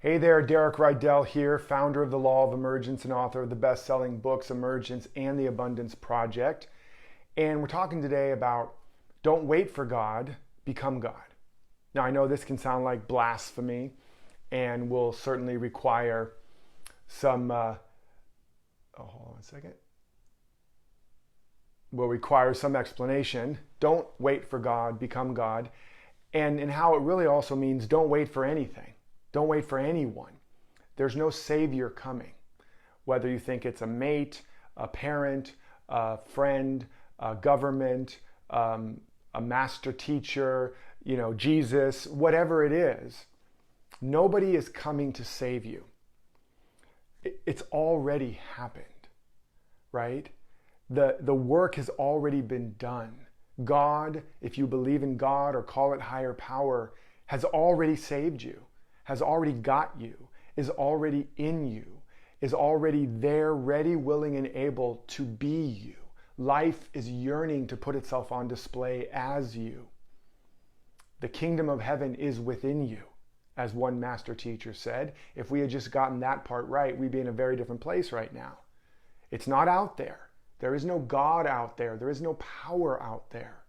Hey there, Derek Rydall here, founder of the Law of Emergence and author of the best-selling books Emergence and the Abundance Project. And we're talking today about don't wait for God, become God. Now I know this can sound like blasphemy and will certainly require some, hold on a second. Will require some explanation. Don't wait for God, become God. And how it really also means don't wait for anything. Don't wait for anyone. There's no savior coming. Whether you think it's a mate, a parent, a friend, a government, a master teacher, Jesus, whatever it is, nobody is coming to save you. It's already happened, right? The work has already been done. God, if you believe in God or call it higher power, has already saved you, has already got you, is already in you, is already there, ready, willing, and able to be you. Life is yearning to put itself on display as you. The kingdom of heaven is within you, as one master teacher said. If we had just gotten that part right, we'd be in a very different place right now. It's not out there. There is no God out there. There is no power out there.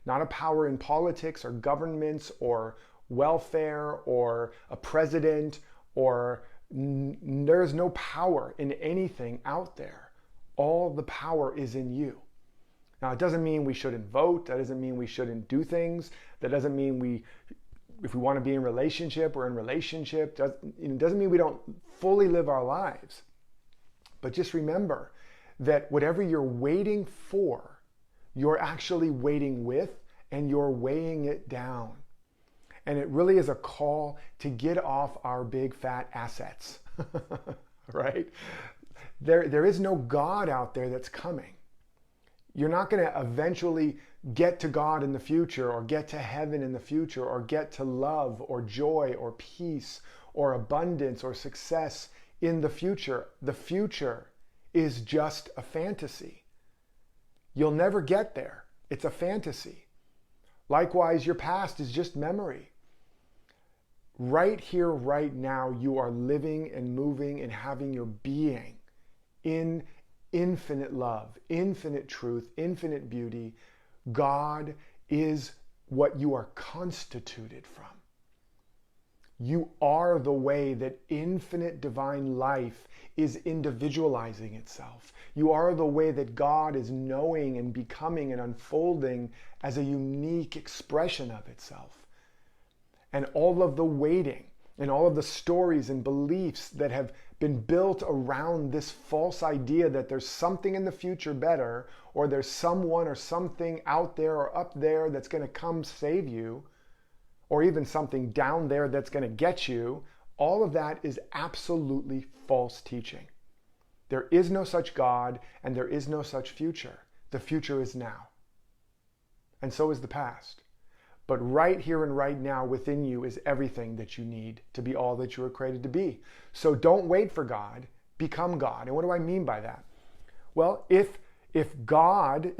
Not a power in politics or governments or welfare or a president or there's no power in anything out there. All the power is in you. Now, it doesn't mean we shouldn't vote. That doesn't mean we shouldn't do things. That doesn't mean if we want to be in relationship, we're in relationship. It doesn't mean we don't fully live our lives. But just remember that whatever you're waiting for, you're actually waiting with and you're weighing it down. And it really is a call to get off our big fat assets, right? There is no God out there that's coming. You're not going to eventually get to God in the future or get to heaven in the future or get to love or joy or peace or abundance or success in the future. The future is just a fantasy. You'll never get there. It's a fantasy. Likewise, your past is just memory. Right here, right now, you are living and moving and having your being in infinite love, infinite truth, infinite beauty. God is what you are constituted from. You are the way that infinite divine life is individualizing itself. You are the way that God is knowing and becoming and unfolding as a unique expression of itself. And all of the waiting and all of the stories and beliefs that have been built around this false idea that there's something in the future better, or there's someone or something out there or up there that's going to come save you, or even something down there that's going to get you, all of that is absolutely false teaching. There is no such God and there is no such future. The future is now. And so is the past. But right here and right now within you is everything that you need to be all that you were created to be. So don't wait for God, become God. And what do I mean by that? Well, if God,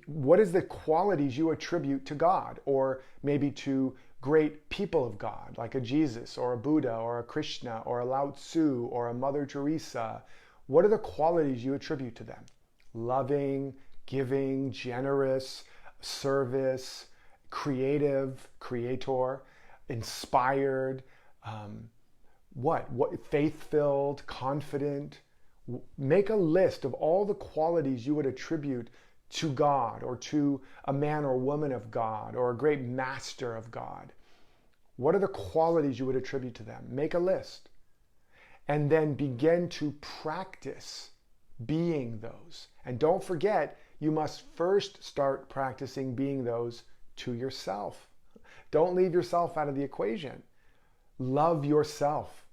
what is the qualities you attribute to God, or maybe to great people of God, like a Jesus or a Buddha or a Krishna or a Lao Tzu or a Mother Teresa? What are the qualities you attribute to them? Loving, giving, generous, service, creative, creator, inspired, faith-filled, confident. Make a list of all the qualities you would attribute to God or to a man or woman of God or a great master of God. What are the qualities you would attribute to them? Make a list. And then begin to practice being those. And don't forget, you must first start practicing being those to yourself. Don't leave yourself out of the equation. Love yourself.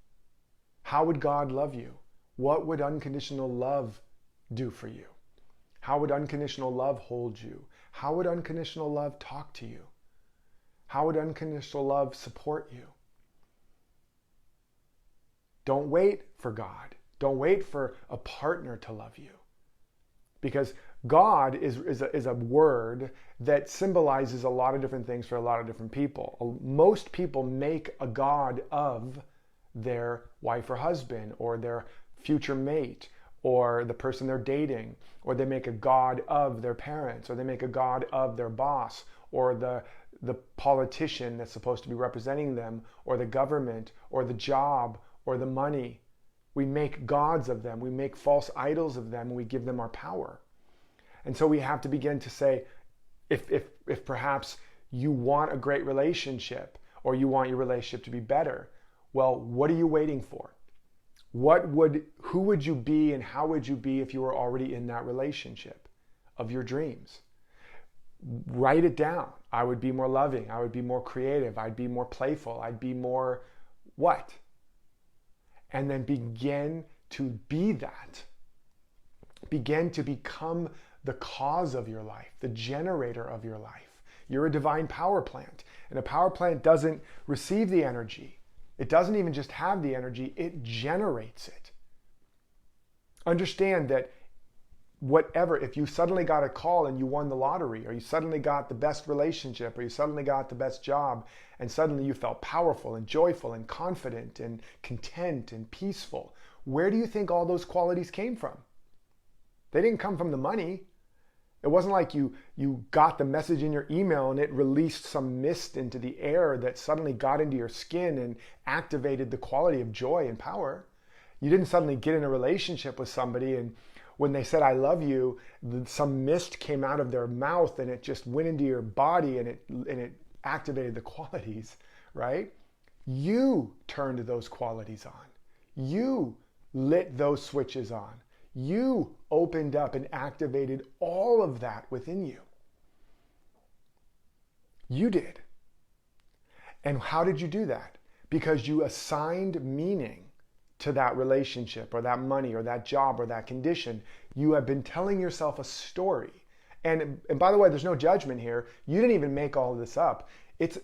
How would God love you? What would unconditional love do for you? How would unconditional love hold you? How would unconditional love talk to you? How would unconditional love support you? Don't wait for God. Don't wait for a partner to love you. Because God is a word that symbolizes a lot of different things for a lot of different people. Most people make a God of their wife or husband or their future mate or the person they're dating, or they make a god of their parents, or they make a god of their boss, or the politician that's supposed to be representing them, or the government, or the job, or the money. We make gods of them. We make false idols of them, and we give them our power. And so we have to begin to say, if perhaps you want a great relationship, or you want your relationship to be better, well, what are you waiting for? Who would you be and how would you be if you were already in that relationship of your dreams? Write it down. I would be more loving. I would be more creative. I'd be more playful. I'd be more what? And then begin to be that. Begin to become the cause of your life, the generator of your life. You're a divine power plant, and a power plant doesn't receive the energy. It doesn't even just have the energy, it generates it. Understand that if you suddenly got a call and you won the lottery, or you suddenly got the best relationship, or you suddenly got the best job, and suddenly you felt powerful and joyful and confident and content and peaceful, where do you think all those qualities came from? They didn't come from the money. It wasn't like you got the message in your email and it released some mist into the air that suddenly got into your skin and activated the quality of joy and power. You didn't suddenly get in a relationship with somebody and when they said, I love you, some mist came out of their mouth and it just went into your body and it activated the qualities, right? You turned those qualities on. You lit those switches on. You opened up and activated all of that within you. You did. And how did you do that? Because you assigned meaning to that relationship or that money or that job or that condition. You have been telling yourself a story. And by the way, there's no judgment here. You didn't even make all of this up.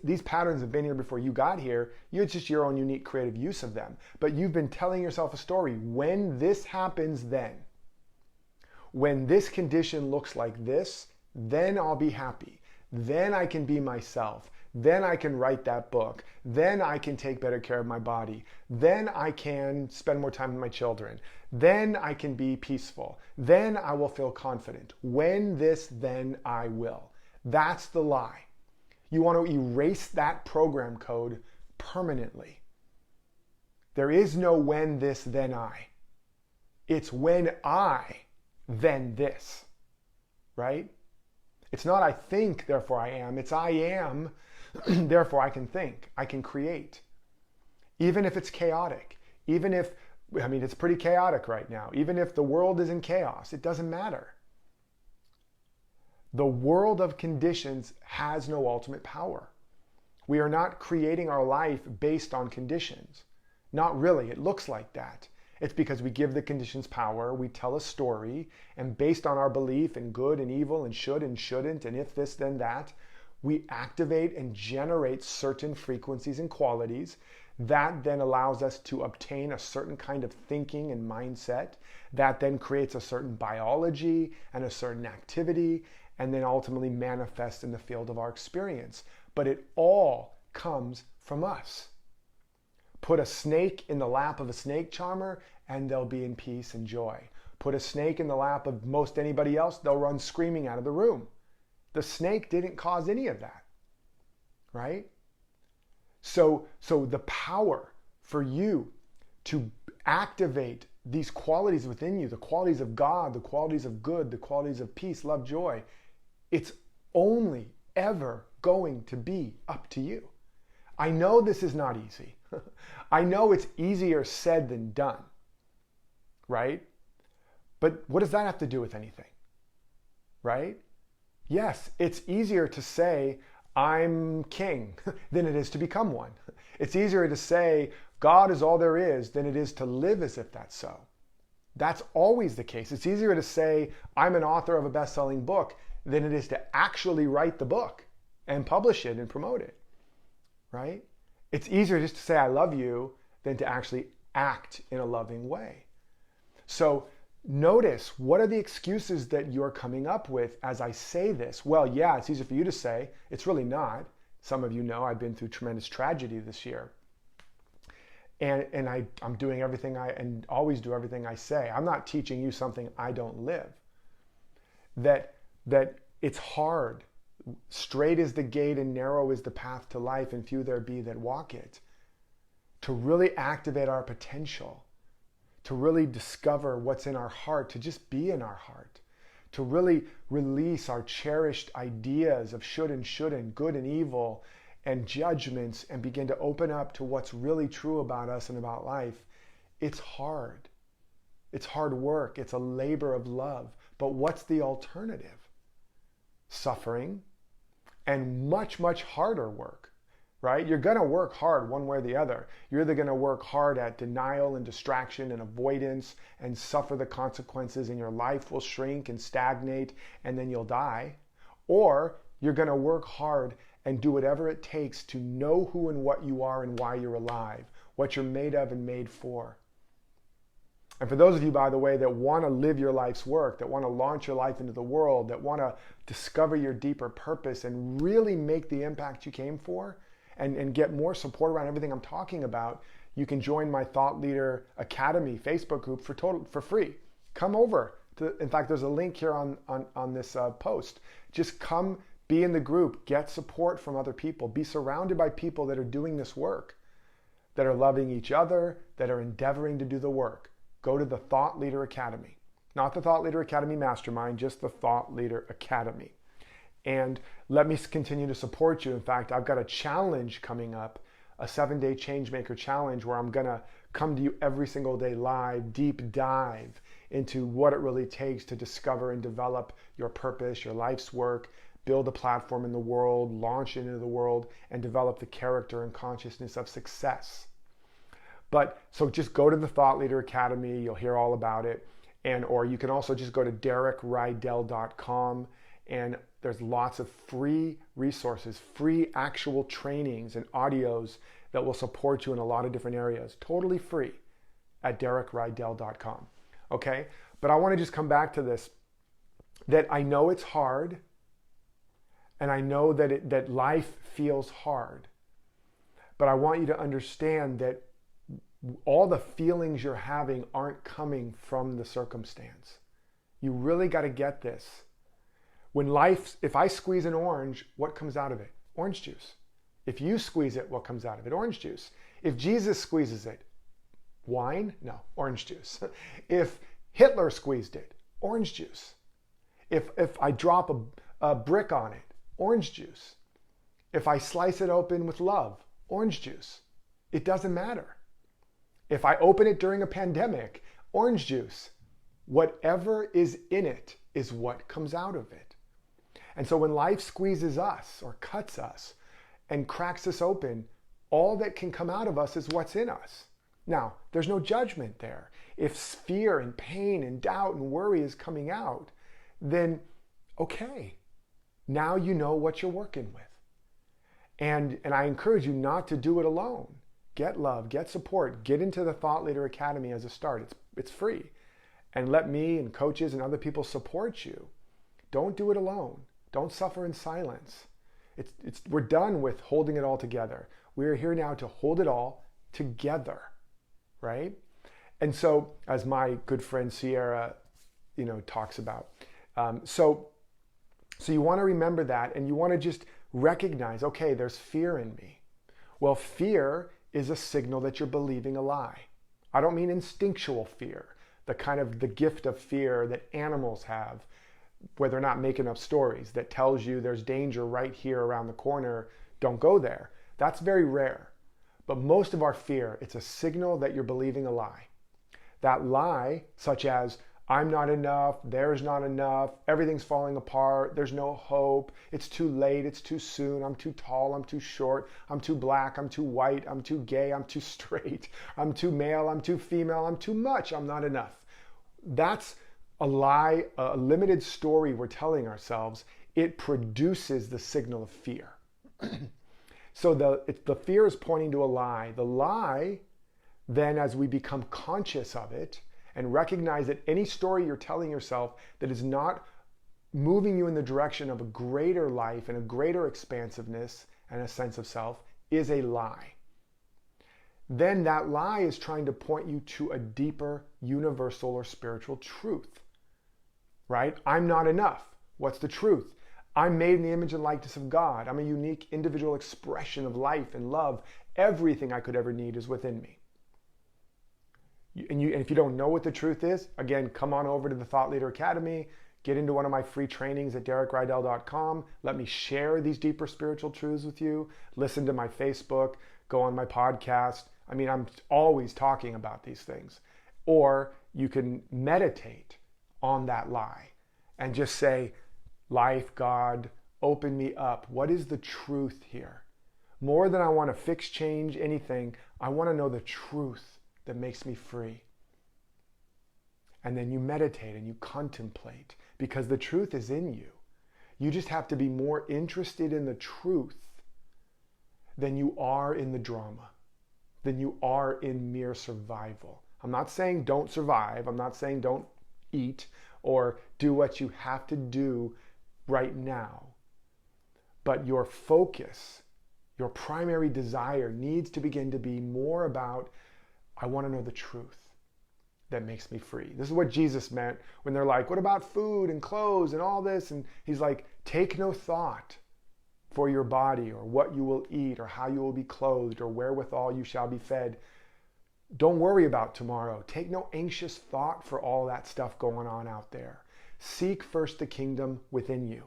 These patterns have been here before you got here. It's just your own unique creative use of them. But you've been telling yourself a story. When this happens, then. When this condition looks like this, then I'll be happy. Then I can be myself. Then I can write that book. Then I can take better care of my body. Then I can spend more time with my children. Then I can be peaceful. Then I will feel confident. When this, then I will. That's the lie. You want to erase that program code permanently. There is no when this, then I. It's when I, then this, right? It's not I think, therefore I am. It's I am, therefore I can think. I can create. Even if it's chaotic. It's pretty chaotic right now. Even if the world is in chaos, it doesn't matter. The world of conditions has no ultimate power. We are not creating our life based on conditions. Not really. It looks like that. It's because we give the conditions power, we tell a story, and based on our belief in good and evil and should and shouldn't, and if this, then that, we activate and generate certain frequencies and qualities that then allows us to obtain a certain kind of thinking and mindset that then creates a certain biology and a certain activity and then ultimately manifests in the field of our experience. But it all comes from us. Put a snake in the lap of a snake charmer and they'll be in peace and joy. Put a snake in the lap of most anybody else, they'll run screaming out of the room. The snake didn't cause any of that, right? So the power for you to activate these qualities within you, the qualities of God, the qualities of good, the qualities of peace, love, joy, it's only ever going to be up to you. I know this is not easy. I know it's easier said than done, right? But what does that have to do with anything, right? Yes, it's easier to say, I'm king, than it is to become one. It's easier to say, God is all there is, than it is to live as if that's so. That's always the case. It's easier to say, I'm an author of a best-selling book, than it is to actually write the book and publish it and promote it, right? It's easier just to say, I love you, than to actually act in a loving way. So notice, what are the excuses that you're coming up with as I say this? Well, yeah, it's easy for you to say. It's really not. Some of you know I've been through tremendous tragedy this year. and I'm doing everything and always do everything I say. I'm not teaching you something I don't live. That it's hard. Straight is the gate and narrow is the path to life, and few there be that walk it. To really activate our potential, to really discover what's in our heart, to just be in our heart, to really release our cherished ideas of should and shouldn't, good and evil, and judgments, and begin to open up to what's really true about us and about life. It's hard. It's hard work. It's a labor of love. But what's the alternative? Suffering and much, much harder work, right? You're going to work hard one way or the other. You're either going to work hard at denial and distraction and avoidance and suffer the consequences, and your life will shrink and stagnate and then you'll die. Or you're going to work hard and do whatever it takes to know who and what you are and why you're alive, what you're made of and made for. And for those of you, by the way, that want to live your life's work, that want to launch your life into the world, that want to discover your deeper purpose and really make the impact you came for, and get more support around everything I'm talking about, you can join my Thought Leader Academy Facebook group for free. Come over. In fact, there's a link here on this post. Just come be in the group, get support from other people, be surrounded by people that are doing this work, that are loving each other, that are endeavoring to do the work. Go to the Thought Leader Academy. Not the Thought Leader Academy Mastermind, just the Thought Leader Academy. And let me continue to support you. In fact, I've got a challenge coming up, a 7-day Changemaker challenge, where I'm going to come to you every single day live, deep dive into what it really takes to discover and develop your purpose, your life's work, build a platform in the world, launch into the world, and develop the character and consciousness of success. But so just go to the Thought Leader Academy. You'll hear all about it. Or you can also just go to DerekRydall.com, and there's lots of free resources, free actual trainings and audios that will support you in a lot of different areas, totally free at DerekRydall.com. Okay? But I want to just come back to this, that I know it's hard, and I know that life feels hard. But I want you to understand that all the feelings you're having aren't coming from the circumstance. You really got to get this. If I squeeze an orange, what comes out of it? Orange juice. If you squeeze it, what comes out of it? Orange juice. If Jesus squeezes it, wine? No, orange juice. If Hitler squeezed it, orange juice. If I drop a brick on it, orange juice. If I slice it open with love, orange juice. It doesn't matter. If I open it during a pandemic, orange juice. Whatever is in it is what comes out of it. And so when life squeezes us or cuts us and cracks us open, all that can come out of us is what's in us. Now, there's no judgment there. If fear and pain and doubt and worry is coming out, then okay, now you know what you're working with. And I encourage you not to do it alone. Get love, get support, get into the Thought Leader Academy as a start. It's free. And let me and coaches and other people support you. Don't do it alone. Don't suffer in silence. We're done with holding it all together. We're here now to hold it all together, right? And so, as my good friend Sierra, talks about, so you want to remember that, and you want to just recognize, okay, there's fear in me. Well, fear is a signal that you're believing a lie. I don't mean instinctual fear, the gift of fear that animals have, where they're not making up stories, that tells you there's danger right here around the corner, don't go there. That's very rare. But most of our fear, it's a signal that you're believing a lie. That lie, such as, I'm not enough, there's not enough, everything's falling apart, there's no hope, it's too late, it's too soon, I'm too tall, I'm too short, I'm too black, I'm too white, I'm too gay, I'm too straight, I'm too male, I'm too female, I'm too much, I'm not enough. That's a lie, a limited story we're telling ourselves. It produces the signal of fear. So the fear is pointing to a lie. The lie, then, as we become conscious of it and recognize that any story you're telling yourself that is not moving you in the direction of a greater life and a greater expansiveness and a sense of self is a lie. then that lie is trying to point you to a deeper universal or spiritual truth, right? I'm not enough. What's the truth? I'm made in the image and likeness of God. I'm a unique individual expression of life and love. Everything I could ever need is within me. And if you don't know what the truth is, again, come on over to the Thought Leader Academy, get into one of my free trainings at DerekRydall.com. Let me share these deeper spiritual truths with you. Listen to my Facebook, go on my podcast. I mean, I'm always talking about these things. Or you can meditate on that lie and just say, life, God, open me up. What is the truth here? More than I want to fix, change, anything, I want to know the truth that makes me free. And then you meditate and you contemplate, because the truth is in you. You just have to be more interested in the truth than you are in the drama, than you are in mere survival. I'm not saying don't survive. I'm not saying don't eat or do what you have to do right now. But your focus, your primary desire needs to begin to be more about, I want to know the truth that makes me free. This is what Jesus meant when they're like, what about food and clothes and all this? And he's like, take no thought for your body or what you will eat or how you will be clothed or wherewithal you shall be fed. Don't worry about tomorrow. Take no anxious thought for all that stuff going on out there. Seek first the kingdom within you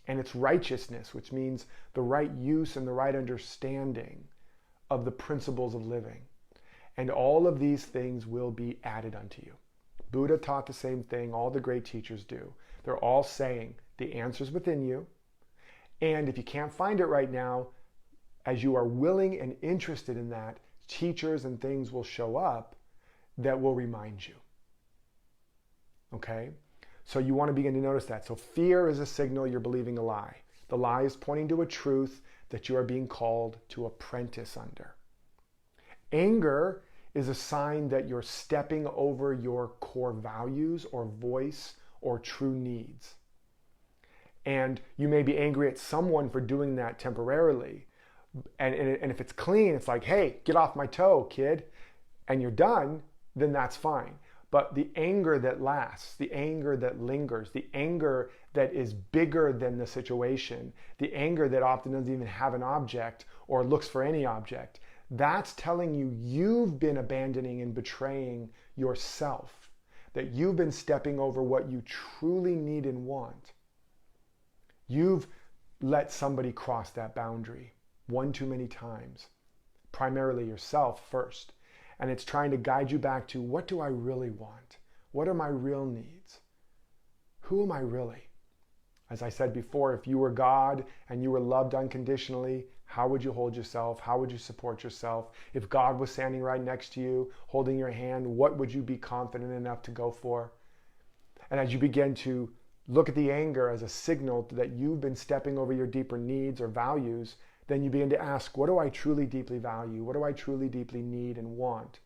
and its righteousness, which means the right use and the right understanding of the principles of living. And all of these things will be added unto you. Buddha taught the same thing. All the great teachers do. They're all saying the answer's within you. And if you can't find it right now, as you are willing and interested in that, teachers and things will show up that will remind you. Okay? So you want to begin to notice that. So fear is a signal you're believing a lie. The lie is pointing to a truth that you are being called to apprentice under. Anger is a sign that you're stepping over your core values or voice or true needs. And you may be angry at someone for doing that temporarily. And if it's clean, it's like, hey, get off my toe, kid, and you're done, then that's fine. But the anger that lasts, the anger that lingers, the anger that is bigger than the situation, the anger that often doesn't even have an object or looks for any object, that's telling you you've been abandoning and betraying yourself, that you've been stepping over what you truly need and want. You've let somebody cross that boundary one too many times, primarily yourself first. And it's trying to guide you back to, what do I really want? What are my real needs? Who am I really? As I said before, if you were God and you were loved unconditionally, how would you hold yourself? How would you support yourself? If God was standing right next to you, holding your hand, what would you be confident enough to go for? And as you begin to look at the anger as a signal that you've been stepping over your deeper needs or values, then you begin to ask, what do I truly deeply value? What do I truly deeply need and want?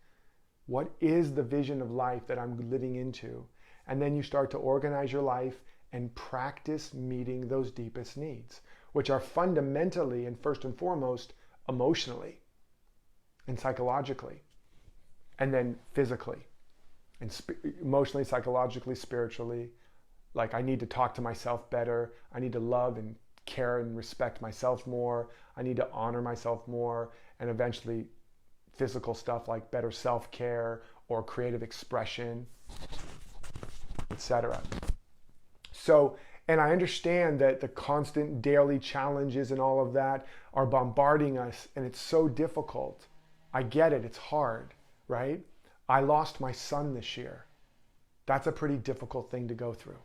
What is the vision of life that I'm living into? And then you start to organize your life and practice meeting those deepest needs, which are fundamentally and first and foremost emotionally and psychologically, and then physically and emotionally, psychologically, spiritually. Like, I need to talk to myself better. I need to love and care and respect myself more. I need to honor myself more, and eventually physical stuff like better self-care or creative expression, etc. So, and I understand that the constant daily challenges and all of that are bombarding us, and it's so difficult. I get it, it's hard, right? I lost my son this year. That's a pretty difficult thing to go through,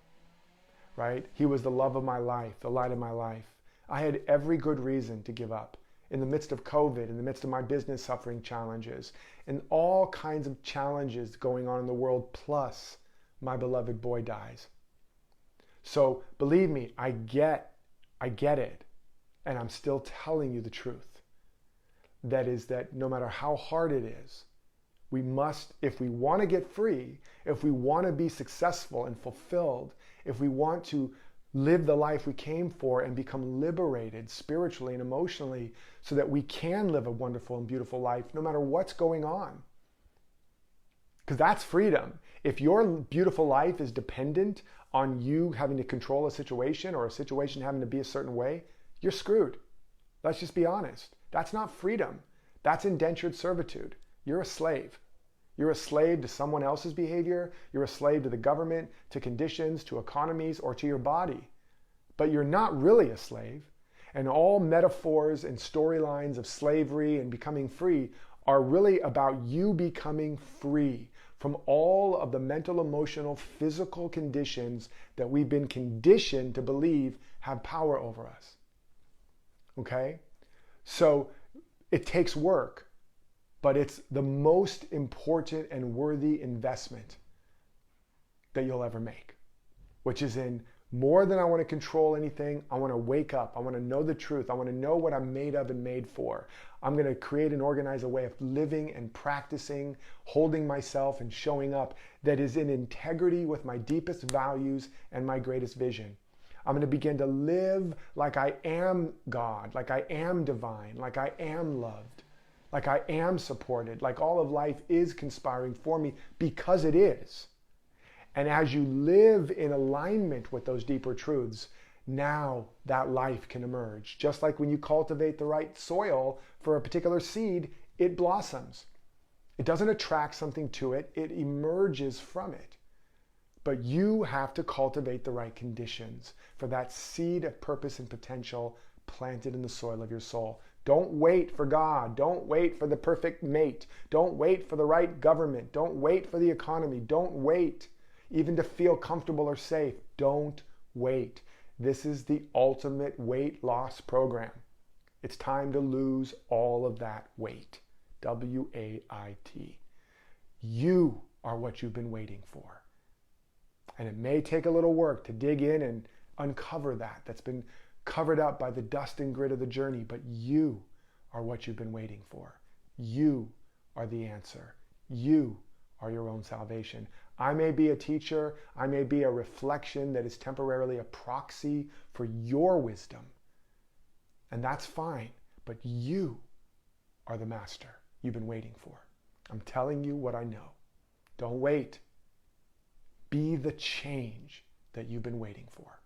right? He was the love of my life, the light of my life. I had every good reason to give up in the midst of COVID, in the midst of my business suffering challenges, and all kinds of challenges going on in the world, plus my beloved boy dies. So believe me, I get it, and I'm still telling you the truth. That is that no matter how hard it is, we must, if we want to get free, if we want to be successful and fulfilled, if we want to live the life we came for and become liberated spiritually and emotionally so that we can live a wonderful and beautiful life no matter what's going on. Because that's freedom. If your beautiful life is dependent on you having to control a situation or a situation having to be a certain way, you're screwed. Let's just be honest. That's not freedom. That's indentured servitude. You're a slave. You're a slave to someone else's behavior. You're a slave to the government, to conditions, to economies, or to your body. But you're not really a slave. And all metaphors and storylines of slavery and becoming free are really about you becoming free from all of the mental, emotional, physical conditions that we've been conditioned to believe have power over us. Okay? So it takes work, but it's the most important and worthy investment that you'll ever make, which is in more than I want to control anything. I want to wake up. I want to know the truth. I want to know what I'm made of and made for. I'm going to create and organize a way of living and practicing, holding myself and showing up that is in integrity with my deepest values and my greatest vision. I'm going to begin to live like I am God, like I am divine, like I am loved, like I am supported, like all of life is conspiring for me because it is. And as you live in alignment with those deeper truths, now that life can emerge. Just like when you cultivate the right soil for a particular seed, it blossoms. It doesn't attract something to it, it emerges from it. But you have to cultivate the right conditions for that seed of purpose and potential planted in the soil of your soul. Don't wait for God. Don't wait for the perfect mate. Don't wait for the right government. Don't wait for the economy. Don't wait even to feel comfortable or safe. Don't wait. This is the ultimate weight loss program. It's time to lose all of that weight. W-A-I-T. You are what you've been waiting for. And it may take a little work to dig in and uncover that. That's been covered up by the dust and grit of the journey, but you are what you've been waiting for. You are the answer. You are your own salvation. I may be a teacher. I may be a reflection that is temporarily a proxy for your wisdom. And that's fine, but you are the master you've been waiting for. I'm telling you what I know. Don't wait. Be the change that you've been waiting for,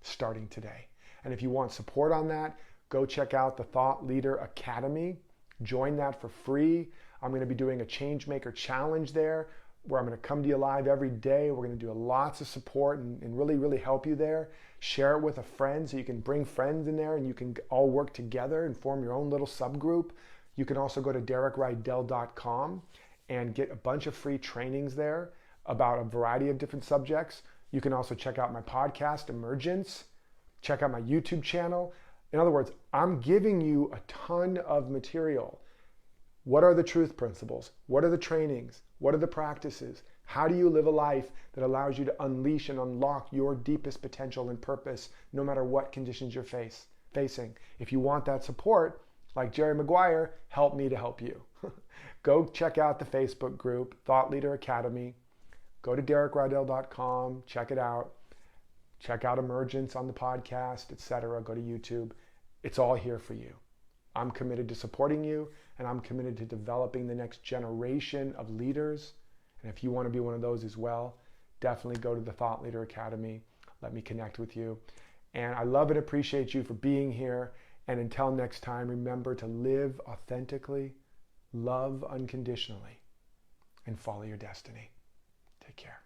starting today. And if you want support on that, go check out the Thought Leader Academy. Join that for free. I'm going to be doing a Changemaker Challenge there where I'm going to come to you live every day. We're going to do lots of support and really, really help you there. Share it with a friend so you can bring friends in there and you can all work together and form your own little subgroup. You can also go to DerekRydall.com and get a bunch of free trainings there about a variety of different subjects. You can also check out my podcast, Emergence. Check out my YouTube channel. In other words, I'm giving you a ton of material. What are the truth principles? What are the trainings? What are the practices? How do you live a life that allows you to unleash and unlock your deepest potential and purpose no matter what conditions you're facing? If you want that support, like Jerry Maguire, help me to help you. Go check out the Facebook group, Thought Leader Academy. Go to DerekRydall.com, check it out. Check out Emergence on the podcast, etc. Go to YouTube. It's all here for you. I'm committed to supporting you, and I'm committed to developing the next generation of leaders. And if you want to be one of those as well, definitely go to the Thought Leader Academy. Let me connect with you. And I love and appreciate you for being here. And until next time, remember to live authentically, love unconditionally, and follow your destiny. Take care.